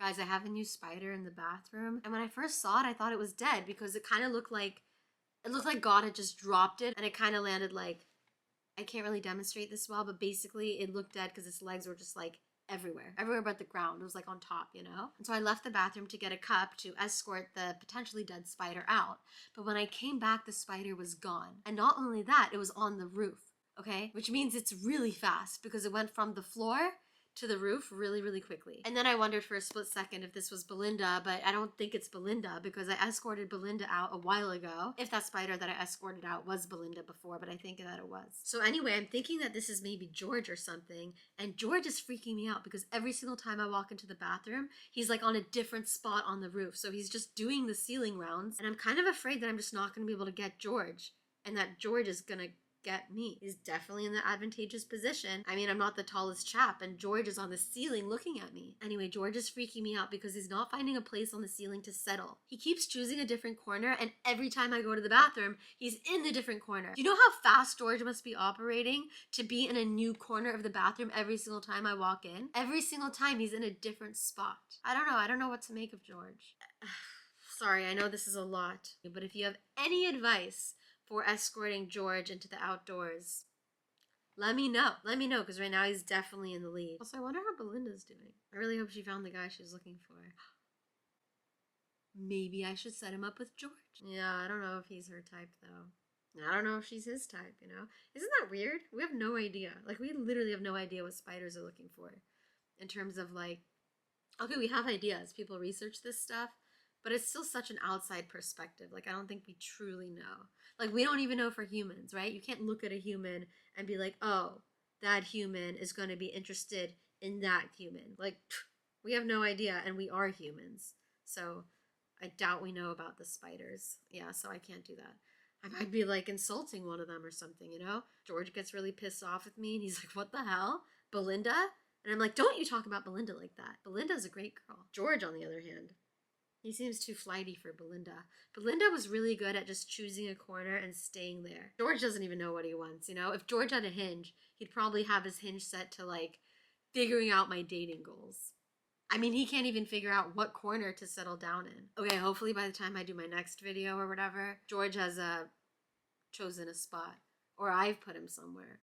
Guys, I have a new spider in the bathroom. And when I first saw it, I thought it was dead because it kind of looked like, God had just dropped it and it kind of landed like, I can't really demonstrate this well, but basically it looked dead because its legs were just like everywhere but the ground. It was like on top, you know? And so I left the bathroom to get a cup to escort the potentially dead spider out. But when I came back, the spider was gone. And not only that, it was on the roof, okay? Which means it's really fast because it went from the floor to the roof really, really quickly. And then I wondered for a split second if this was Belinda, but I don't think it's Belinda because I escorted Belinda out a while ago. If that spider that I escorted out was Belinda before, but I think that it was. So anyway, I'm thinking that this is maybe George or something, and George is freaking me out because every single time I walk into the bathroom, he's like on a different spot on the roof. So he's just doing the ceiling rounds, and I'm kind of afraid that I'm just not going to be able to get George, and that George is going to get me. He's definitely in the advantageous position. I mean, I'm not the tallest chap, and George is on the ceiling looking at me. Anyway, George is freaking me out because he's not finding a place on the ceiling to settle. He keeps choosing a different corner, and every time I go to the bathroom, he's in a different corner. Do you know how fast George must be operating to be in a new corner of the bathroom every single time I walk in? Every single time he's in a different spot. I don't know what to make of George. Sorry, I know this is a lot, but if you have any advice for escorting George into the outdoors, let me know, because right now he's definitely in the lead. Also, I wonder how Belinda's doing. I really hope she found the guy she was looking for. Maybe I should set him up with George. Yeah, I don't know if he's her type, though. I don't know if she's his type, you know? Isn't that weird? We have no idea. Like, we literally have no idea what spiders are looking for. In terms of, like, okay, we have ideas. People research this stuff, but it's still such an outside perspective. Like, I don't think we truly know. Like, we don't even know for humans, right? You can't look at a human and be like, oh, that human is going to be interested in that human. Like, we have no idea, and we are humans. So I doubt we know about the spiders. Yeah, so I can't do that. I might be, like, insulting one of them or something, you know? George gets really pissed off with me, and he's like, what the hell? Belinda? And I'm like, don't you talk about Belinda like that. Belinda's a great girl. George, on the other hand, he seems too flighty for Belinda. Belinda was really good at just choosing a corner and staying there. George doesn't even know what he wants, you know? If George had a hinge, he'd probably have his hinge set to, like, figuring out my dating goals. I mean, he can't even figure out what corner to settle down in. Okay, hopefully by the time I do my next video or whatever, George has chosen a spot. Or I've put him somewhere.